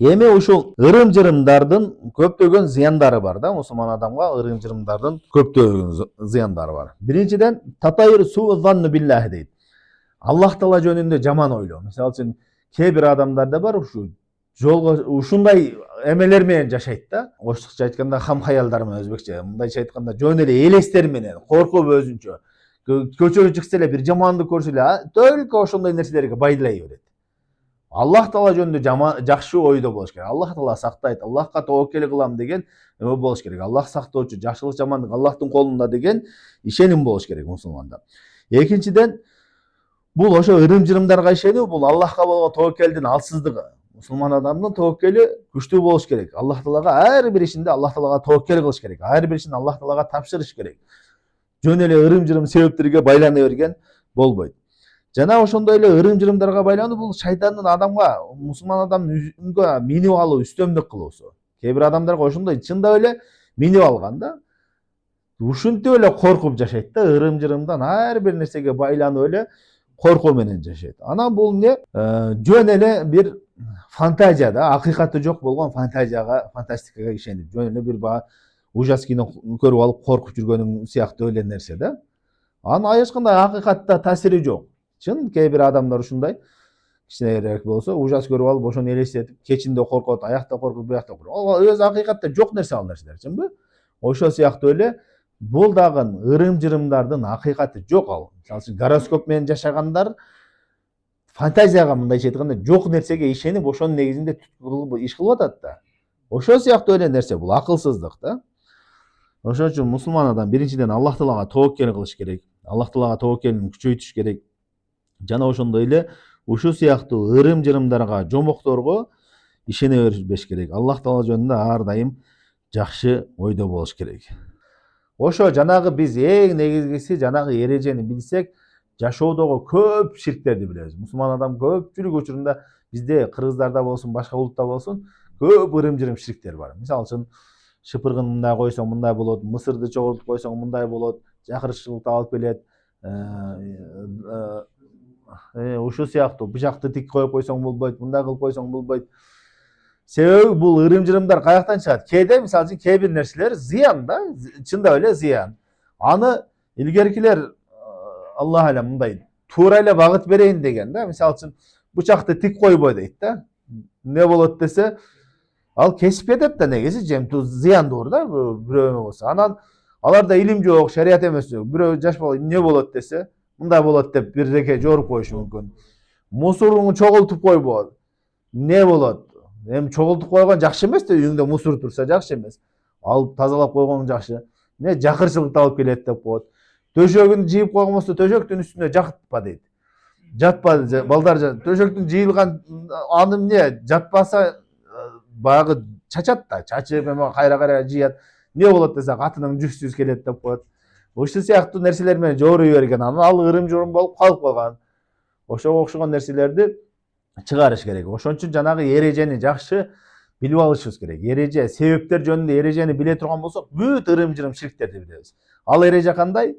Speaker 1: Эми ушул ырым-жырымдардын көптөгөн зыяндары бар да, мусулман адамга ырым-жырымдардын көптөгөн зыяндары бар. Биринчиден, татайыр суу-занну биллахи дейт. Аллах Таала жөнүндө жаман ойлоо. Мисалы үчүн, кээ бир адамдарда бар ушу жолго ушундай эмелер менен жашайт да. Орусча айтканда хам хаялдар менен, өзбекче. Мындайча айтканда жөн эле элестер менен, коркуп өзүнчө. Көчөгө чыкса эле бир жамандык көрсө эле, только ошондой нерселерге байдылай берет. Аллах Таала жөнүндө жакшы ойдо болуш керек. Аллах Таала сактайт, Аллахка тоокел кылам деген эме болуш керек. Аллах сактоочу, жакшылык жамандык Аллахтын колунда деген ишеним болуш керек мусулманда. Экинчиден, бул ошо ырым-жырымдарга ишенүү, бул Аллахка болгон тоокелдин алсыздыгы. Мусулман адамдын тоокели күчтүү болуш керек. Аллах Таалага ар бир ишинде Аллах Таалага тоокел кылыш керек. Ар бир ишин Аллах Таалага тапшырыш керек. Жөн эле ырым-жырым себептерге байлана берген болбойт. Жана ошондой эле ырым-жырымдарга байлануу бул шайтандын адамга, мусулман адамдын үстүнгө минип алуу, үстөмдүк кылуусу. Кээ бир адамдарга ошондой чындап эле минип алган да. Ушинтип эле коркуп жашайт да, ырым-жырымдан ар бир нерсеге байланып эле коркуу менен жашайт. Анан бул эмне? Жөн эле бир фантазия да, акыйкаты жок болгон фантастикага ишенип, жөн эле бир ужас кино көрүп алып коркуп жүргөнүң сыяктуу эле нерсе да. Анын ачкандай акыйкатта таасири жок. Чын, кээ бир адамдар ушундай кичинерээк болсо, ужас көрүп алып, ошону элестетип, кечинде коркот, аякта коркот, буякта коркот. Ал өз акыйкатта жок нерсе ал нерселер, чынбы? Ошол сыяктуу эле бул дагы ырым-жырымдардын акыйкаты жок ал. Мисалы үчүн, гороскоп менен жашагандар фантазияга, мындайча айтканда, жок нерсеге ишенип, ошонун негизинде иш кылып атат да. Ошол сыяктуу эле нерсе бул акылсыздык да. Ошон үчүн мусулман адам биринчиден Аллах Таалага тоокел кылыш керек. Аллах Таалага тоокелин күчөйтүш керек. Жана ошондой эле ушул сыяктуу ырым-жырымдарга, жомокторго ишене бербеш керек. Аллах Таала жөнүндө ар дайым жакшы ойдо болуш керек. Ошо жанагы биз эң негизгиси жанагы эрежени билсек, жашоодогу көп ширктерди билебиз. Мусулман адам көпчүлүк учурунда бизде, кыргыздарда болсун, башка улутта болсун, көп ырым-жырым ширктер бар. Мисалы үчүн, шыпыргын мындай койсоң мындай болот, мысырды чогултуп койсоң мындай болот, жакырчылыкты алып келет. Ушул сыяктуу бычакты тик коюп койсоң болбойт, мындай кылып койсоң болбойт. Себеби бул ырым-жырымдар каяктан чыгат? Кээде, мисалы үчүн, кээ бир нерселер зыян да, чындап эле зыян. Аны илгеркилер, Аллах алам, мындай туура эле багыт берейин деген да. Мисалы үчүн, бычакты тик койбой дейт да. Не болот десе, ал кесип кетет да, негизи жемтүү зыяндуур да, бирөө болсо. Анан аларда илим жок, шарият эмес. Бирөө жаш бала не болот десе, мындай болот деп бирдеке жоруп коюшу мүмкүн. Мусоруңду чогултуп койбо. Не болот? Эми чогултуп койгон жакшы эмес да, үйүңдө мусор турса жакшы эмес. Алып тазалап койгоң жакшы. Не жакырчылыкты алып келет деп коет. Төшөгүн жийип койгон болсо, төшөктүн үстүнө жатпа дейт. Жатпа, балдар, төшөктүн жыйылган аны эмне жатпаса баягы чачат да, чачып эме кайра жыят. Не болот десе, катының жүксүз келет деп коет. Ушул сыяктуу нерселер менен жоорой берген, анан ал ырым-жырым болуп калып калган. Ошого окшогон нерселерди чыгарыш керек. Ошон үчүн жанагы эрежени жакшы билип алышыбыз керек. Эреже, себептер жөнүндө эрежени биле турган болсок, бүт ырым-жырым ширктерди билебиз. Ал эреже кандай?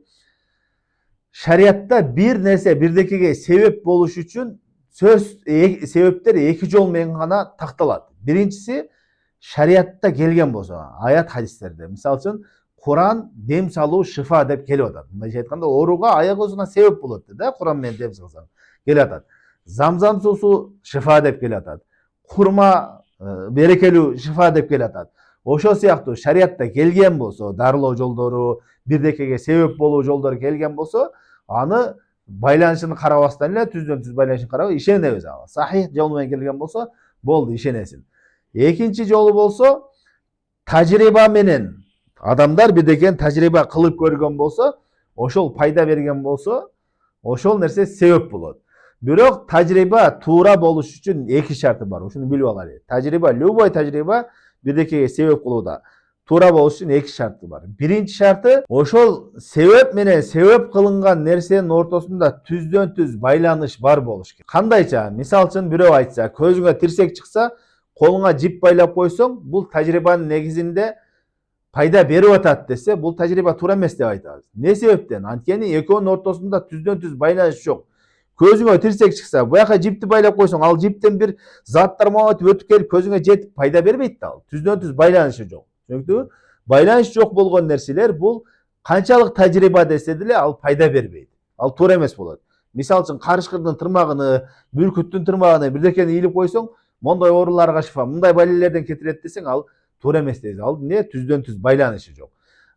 Speaker 1: Шариятта бир нерсе бирдекеге себеп болуш үчүн себептер эки жол менен гана такталат. Биринчиси, şariatта kelgen bolsa, ayat hadislerde, misal üçün Kur'an dem salуу şifa dep kelip atat. Mындайча айтканда, ооруга аяк оозуна себеп болот да, Kur'an менен дем салсаң. Келип атат. Замзам суусу шифа деп келип атат. Хурма берекелүү шифа деп келип атат. Ошол сыяктуу шариатта келген болсо, дарылоо жолдору, бирдекеге себеп болуу жолдору келген болсо, аны байланышын карабастан эле түздөн түз байланышын карабай ишенебиз ага. Сахих жол менен келген болсо, болду, ишенесиң. Экинчи жолу болсо, тажрыйба менен адамдар бирдекени тажрыйба кылып көргөн болсо, ошол пайда берген болсо, ошол нерсе себеп болот. Бирок тажрыйба туура болуш үчүн эки шарты бар. Ушуну билип алайлы. Тажрыйба, любой тажрыйба бирдекеге себеп кылууда туура болуш үчүн эки шарты бар. Биринчи шарты, ошол себеп менен себеп кылынган нерсенин ортосунда түздөн түз байланыш бар болуш керек. Кандайча? Мисал үчүн бирөө айтса, көзүңө тирсек чыкса, колуңа жип байлап койсоң, бул тажрыйбанын негизинде пайда берип атат десе, бул тажрыйба туура эмес деп айтабыз. Не себептен? Анткени экөөнүн ортосунда түздөн түз байланыш жок. Көзүңө тирсек чыкса, буяка жипти байлап койсоң, ал жиптен бир заттар моотип өтүп келип көзүңө жетип пайда бербейт да ал. Түздөн түз байланышы жок. Түшүнүктүбү? Байланыш жок болгон нерселер бул канчалык тажрыйба десе деле ал пайда бербейт. Ал туура эмес болот. Мисал үчүн карышкырдын тырмагыны, бүркүттүн тырмагыны бирдекени ийилип койсоң, мондай ооруларга шифа, мындай балелерден кетирет десең, ал туура эмес дейбиз. Ал эмне? Түздөн түз байланышы жок.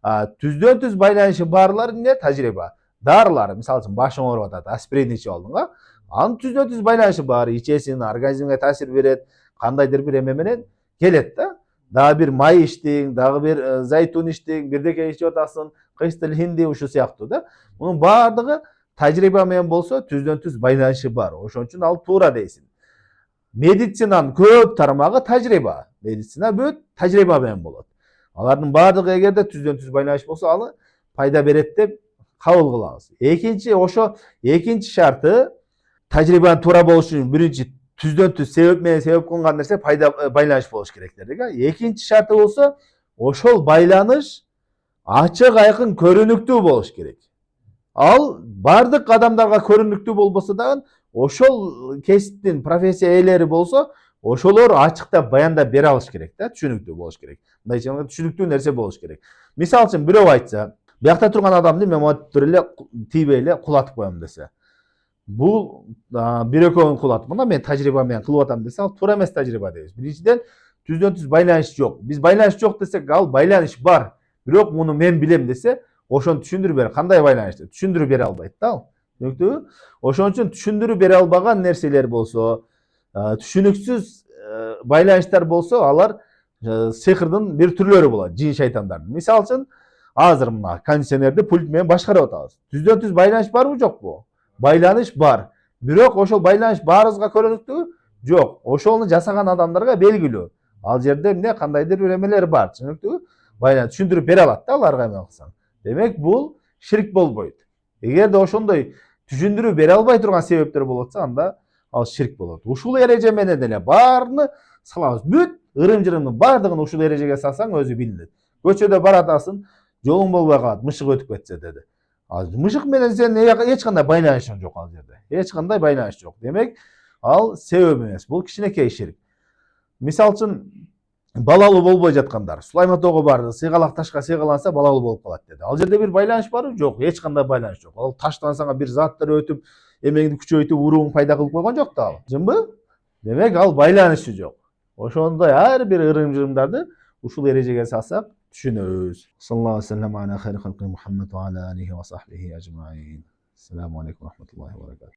Speaker 1: Түздөн түз байланышы барлар эмне? Тажрыйба. Дарылар, мисал үчүн башың ооруп атат, аспирин ичип алдың, анын түздөн түз байланышы бар. Ичесиң, организмге таасир берет, кандайдыр бир эме менен келет да. Дагы бир май ичтиң, дагы бир зайтун ичтиң, бирдеке ичип атасың, кыстыл хинди ушул сыяктуу да. Мунун баардыгы тажрыйба менен болсо, түздөн түз байланышы бар. Ошон үчүн ал туура дейсиң. Медицинанын көп тармагы тажрыйба. Медицина бүт тажрыйба менен болот. Алардын баардыгы эгерде түздөн түз байланыш болсо, аны пайда берет деп кабыл кылабыз. Экинчи шарты, тажрыйбанын туура болушу үчүн биринчи түздөн түз себеп менен себеп кылынган нерсе пайда байланыш болуш керек дедик. Экинчи шарты болсо, ошол байланыш ачык айкын көрүнүктүү болуш керек. Ал бардык адамдарга көрүнүктүү болбосо дагы, ошол кесиптин профессия ээлери болсо, ошолор ачыктап баяндап бере алыш керек да, түшүнүктүү болуш керек. Мындайча айтканда түшүнүктүү нерсе болуш керек. Мисал үчүн бирөө айтса, биякта турган адамды мен монтип эле тийбей эле кулатып коем десе. Бул бир экөөнү кулатып, мына мен тажрыйба менен кылып атам десе, ал туура эмес тажрыйба дейбиз. Биринчиден, түздөн түз байланыш жок. Биз байланыш жок десек, ал байланыш бар. Бирок муну мен билем десе, ошону түшүндүрүп бер. Кандай байланыш деп түшүндүрүп бере албайт да ал. Түшүнүктүбү? Ошон үчүн түшүндүрүп бере албаган нерселер болсо, түшүнүксүз байланыштар болсо, алар сыйкырдын бир түрлөрү болот, жин шайтандардын. Мисал үчүн, азыр мына кондиционерди пульт менен башкарып атабыз. Түздөн түз байланыш барбы, жокпу? Байланыш бар. Бирок ошол байланыш баарыбызга көрүнүктүүбү? Жок. Ошону жасаган адамдарга белгилүү. Ал жерде эмне, кандайдыр бир эмелер бар, түшүнүктүүбү? Байланыш түшүндүрүп бере алат да аларга эме кылсаң. Демек, бул ширк болбойт. Эгерде ошондой түшүндүрүп бере албай турган себептер болуп атса, анда ал ширк болот. Ушул эреже менен эле баарыны салабыз. Бүт ырым-жырымдын баардыгын ушул эрежеге салсаң, өзү билинет. Көчөдө баратасың, жолуң болбой калат, мышык өтүп кетсе деди. Мышык менен сенин эч кандай байланышың жок ал жерде. Эч кандай байланыш жок. Демек, ал себеп эмес. Бул кичинекей ширк. Мисал үчүн, балалуу болбой жаткандар. Сулайман тоого барды, сыйгалак ташка сыйгаланса балалуу болуп калат деди. Ал жерде бир байланыш барбы? Жок, эч кандай байланыш жок. Ал таштансаңа бир заттар өтүп, эмеңди күчөйтүп, урууң пайда кылып койгон жок да ал. Жынбы? Демек, ал байланышы жок. Ошондой ар бир ырым-жырымдарды ушул эрежеге салсак, түшүнөбүз. Саллаллаху алейхи ва салlam ala khayri khalqi Muhammad wa ala alihi wa sahbihi ajma'in. Assalamu alaikum wa rahmatullahi wa barakatuh.